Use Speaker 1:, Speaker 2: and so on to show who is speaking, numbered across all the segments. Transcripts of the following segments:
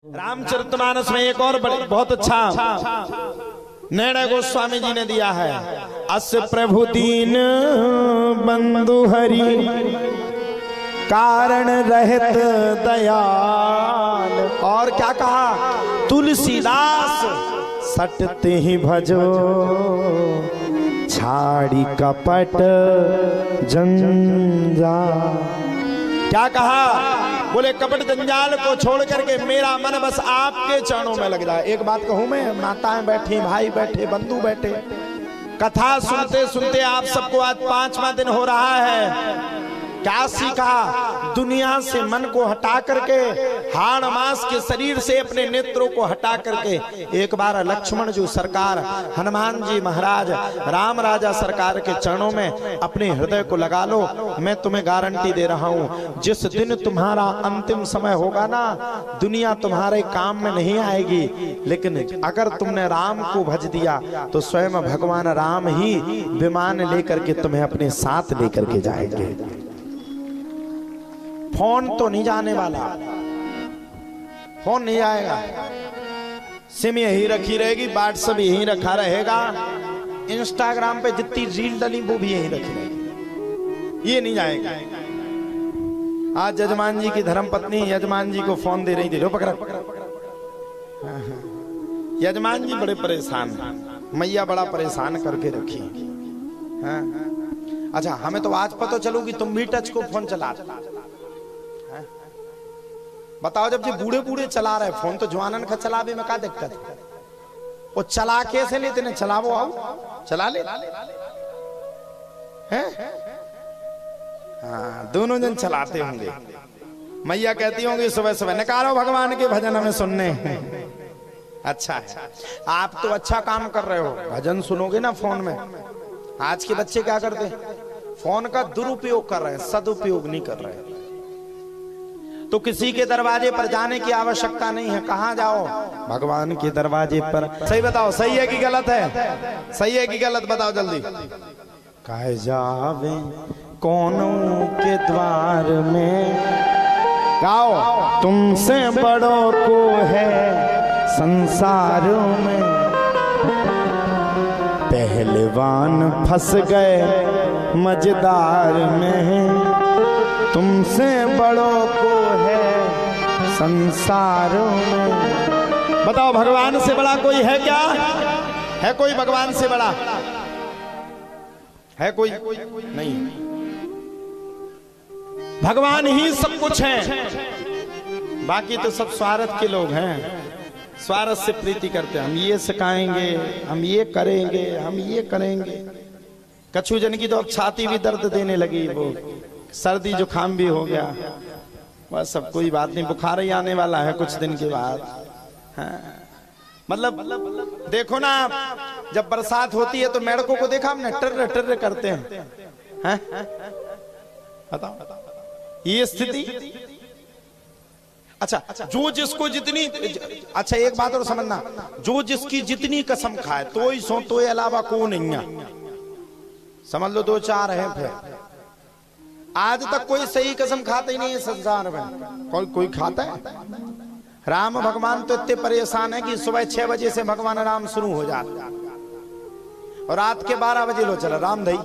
Speaker 1: रामचरितमानस में एक और बहुत अच्छा निर्णय गोस्वामी जी ने दिया है। अस प्रभु दीन बंधु हरि कारण रहत दयाल। और क्या कहा? तुलसीदास सटते ही भजो छाड़ी कपट जंजाल। क्या कहा? बोले कपट जंजाल को छोड़ करके मेरा मन बस आपके चरणों में लग जाए। एक बात कहूं मैं, माताएं बैठी, भाई बैठे, बंधु बैठे, कथा सुनते सुनते आप सबको आज 5वां दिन हो रहा है। क्या सीखा? दुनिया से मन को हटा करके, हाड़ मांस के शरीर से अपने नेत्रों को हटा करके एक बार लक्ष्मण जी सरकार, हनुमान जी महाराज, राम राजा सरकार के चरणों में अपने हृदय को लगा लो। मैं तुम्हें गारंटी दे रहा हूं, जिस दिन तुम्हारा अंतिम समय होगा ना, दुनिया तुम्हारे काम में नहीं आएगी, लेकिन अगर तुमने राम को भज दिया तो स्वयं भगवान राम ही विमान लेकर के तुम्हें अपने साथ लेकर के जाएंगे। फोन तो नहीं जाने वाला, फोन नहीं आएगा, सिम यही रखी रहेगी, व्हाट्सएप यही रखा रहेगा, इंस्टाग्राम पे जितनी रील डली वो भी यही रखी रहेगी, ये नहीं जाएगा। आज यजमान जी की धर्मपत्नी यजमान जी को फोन दे रही थी, लो पकड़ा। यजमान जी बड़े परेशान, मैया बड़ा परेशान करके रखी। अच्छा, हमें तो आज पता चलो कि तुम भी टच को फोन चला। बताओ, जब जो बूढ़े बूढ़े चला रहे फोन, तो जवानन का चलावे में क्या दिक्कत? वो चला कैसे लेते ने? चलावो, आओ चला ले हैं? हाँ, दोनों जन चलाते होंगे। मैया कहती होंगी सुबह सुबह, निकालो भगवान के भजन हमें सुनने। अच्छा है, आप तो अच्छा काम कर रहे हो, भजन सुनोगे ना फोन में। आज के बच्चे क्या करते? फोन का दुरुपयोग कर रहे हैं, सदुपयोग नहीं कर रहे। तो किसी के दरवाजे पर जाने की आवश्यकता नहीं है। कहां जाओ? भगवान के दरवाजे पर। सही बताओ, सही है कि गलत है? सही है कि गलत? बताओ जल्दी। काहे जावे कोनों के द्वार में, गाओ तुमसे बड़ों को है संसार में। पहलवान फंस गए मजेदार में, तुमसे बड़ों को है संसार में। बताओ, भगवान से बड़ा कोई है क्या? है कोई भगवान से बड़ा? है कोई? नहीं। भगवान ही सब कुछ है, बाकी तो सब स्वार्थ के लोग हैं, स्वार्थ से प्रीति करते हैं। हम ये सिखाएंगे, हम ये करेंगे, हम ये करेंगे। कछु जन की तो अब छाती भी दर्द देने लगी, वो सर्दी जुकाम भी हो गया। बस सब कोई बात नहीं, बुखार ही आने वाला है कुछ दिन के बाद। हाँ। मतलब देखो ना, जब बरसात होती है तो मेढकों को देखा हमने, टर्र टर्र करते हैं। बताओ ये स्थिति। अच्छा, जो जिसको जितनी, अच्छा एक बात और समझना, जो जिसकी जितनी कसम खाए तो ही सो, तो अलावा को नहीं है। समझ लो, 2-4 है। फिर आज तक कोई सही कसम खाता ही नहीं है संसार में। कोई खाता है? राम भगवान तो इतने परेशान है कि सुबह 6 बजे से भगवान राम शुरू हो जाता और रात के 12 बजे लो चला राम दई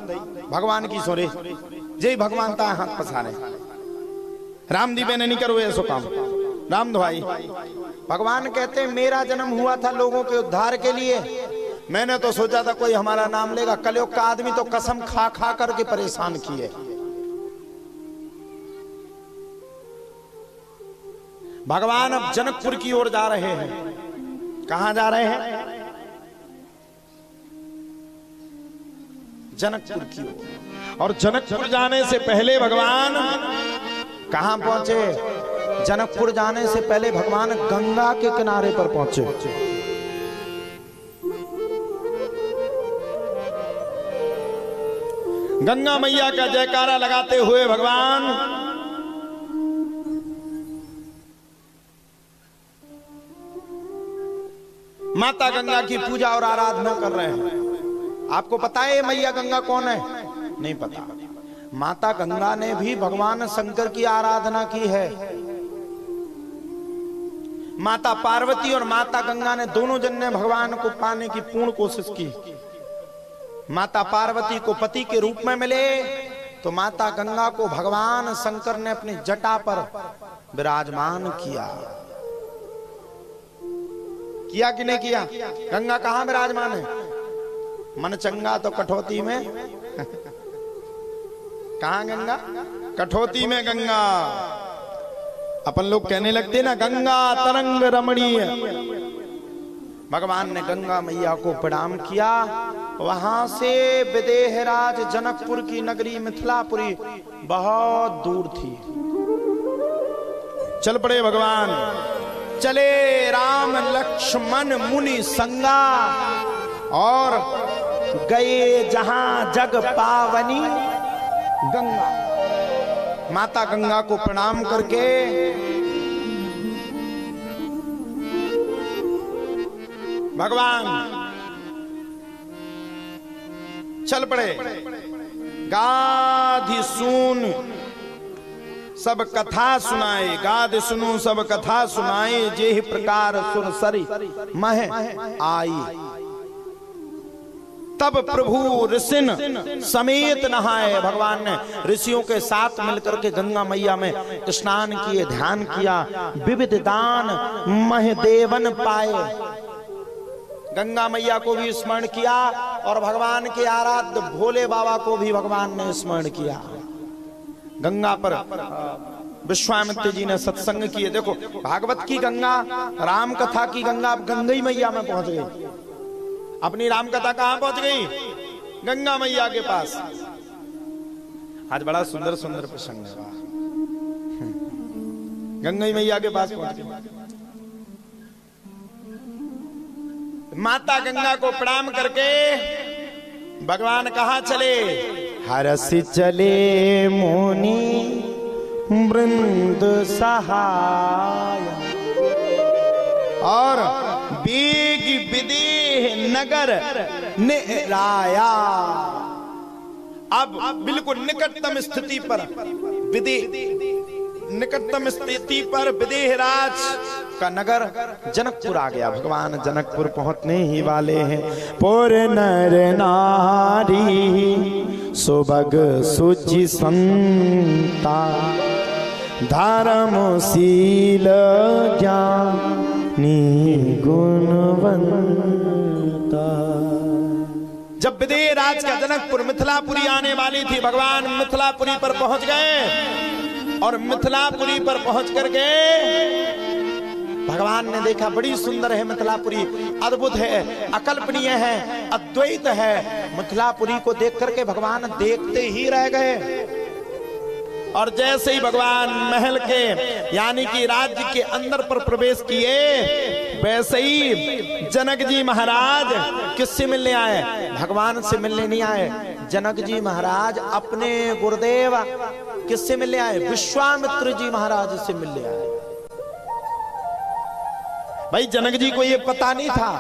Speaker 1: भगवान की सोरे, जय भगवान ता हाथ पसारे। राम दी बेने नहीं करो ऐसो काम, राम भाई। भगवान कहते हैं, मेरा जन्म हुआ था लोगों के उद्धार के लिए। मैंने तो सोचा था कोई हमारा नाम लेगा। कलयुग का आदमी तो कसम खा खा करके परेशान किए। भगवान अब जनकपुर की ओर जा रहे हैं। कहां जा रहे हैं? जनकपुर की ओर। और जनकपुर जाने से पहले भगवान कहां पहुंचे? जनकपुर जाने से पहले भगवान गंगा के किनारे पर पहुंचे। गंगा मैया का जयकारा लगाते हुए भगवान माता गंगा की पूजा और आराधना कर रहे हैं। आपको पता है मैया गंगा कौन है? नहीं पता। माता गंगा ने भी भगवान शंकर की आराधना की है। माता पार्वती और माता गंगा ने दोनों जन ने भगवान को पाने की पूर्ण कोशिश की। माता पार्वती को पति के रूप में मिले तो माता गंगा को भगवान शंकर ने अपनी जटा पर विराजमान किया कि नहीं किया? गंगा कहां विराजमान है? मन चंगा तो कठौती में कहां गंगा? कठौती में गंगा। अपन लोग कहने लगते ना गंगा तरंग रमणीय। भगवान ने गंगा मैया को प्रणाम किया। वहां से विदेहराज जनकपुर की नगरी मिथिलापुरी बहुत दूर थी। चल पड़े भगवान, चले राम लक्ष्मण मुनि संगा और गए जहां जग पावनी गंगा। माता गंगा को प्रणाम करके भगवान चल पड़े। गाधि सुन सब कथा सुनाए, गाधि सुनू सब कथा सुनाए, जेहि प्रकार सुरसरी मह आई। तब प्रभु ऋषिन समेत नहाए। भगवान ने ऋषियों के साथ मिलकर के गंगा मैया में स्नान किए, ध्यान किया। विविध दान महदेवन पाए। गंगा मैया को भी स्मरण किया और भगवान के आराध्य भोले बाबा को भी भगवान ने स्मरण किया। गंगा पर विश्वामित्र जी ने सत्संग किए। देखो भागवत की गंगा, राम कथा की गंगा अब गंगा मैया में पहुंच गई। अपनी राम कथा कहां पहुंच गई? गंगा मैया के पास। आज बड़ा सुंदर सुंदर प्रसंग है। गंगा मैया के पास पहुंच गई। माता गंगा को प्रणाम करके भगवान कहां चले? हरस चले मुनि वृंद सहाय और बेग विदेह नगर निराया। अब बिल्कुल निकटतम स्थिति पर निकटतम स्थिति पर विदेहराज का नगर जनकपुर आ गया। भगवान जनकपुर पहुंचने ही वाले हैं। पुर नर नारी सुबग सुचि संता, धर्मशील ज्ञानी गुणवंता। जब विदेहराज का जनकपुर मिथिलापुरी आने वाली थी, भगवान मिथिलापुरी पर पहुंच गए और मिथिलापुरी पर पहुंच करके भगवान ने देखा बड़ी सुंदर है मिथिलापुरी, अद्भुत है, अकल्पनीय है, अद्वैत है। मिथिलापुरी को देख करके भगवान देखते ही रह गए। और जैसे ही भगवान महल के यानी कि राज्य के अंदर पर प्रवेश किए, वैसे ही जनक जी महाराज किससे मिलने आए? भगवान से मिलने नहीं आए। जनक जी महाराज अपने गुरुदेव किससे मिलने आए? विश्वामित्र जी महाराज से मिलने आए। भाई जनक जी को ये पता नहीं था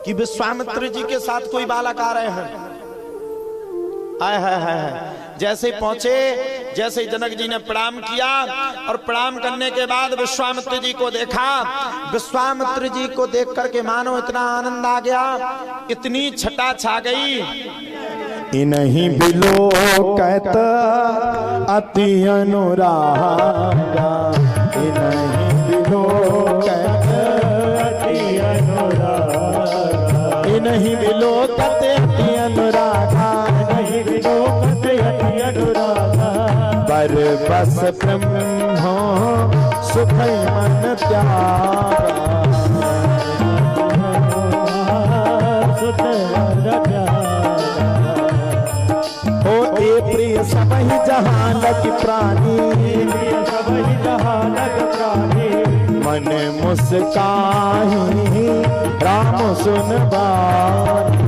Speaker 1: कि विश्वामित्र जी के साथ कोई बालक आ रहे हैं। आए है। जैसे पहुंचे, जैसे जनक जी ने प्रणाम किया और प्रणाम करने के बाद विश्वामित्र जी को देखा। विश्वामित्र जी को देख करके मानो इतना आनंद आ गया, इतनी छटा छा गई।
Speaker 2: इन्हीं बिलो कहत अति अनुरागा, इन्हीं बिलो कहत अति अनुरागा, इन्हीं बिलो कहत अति अनुरागा, इन्हीं बिलो कहत अति अनुरागा। बर बस ब्रह्मो सुख मन त्यागा, सुख मन त्यागा। प्रिय सबहि जहां लग प्राणी, सबहि जहां लग प्राणी। मन मुस्काहि राम सुन बानी,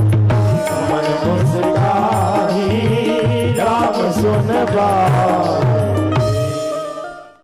Speaker 2: मन मुस्काहि राम सुन बानी।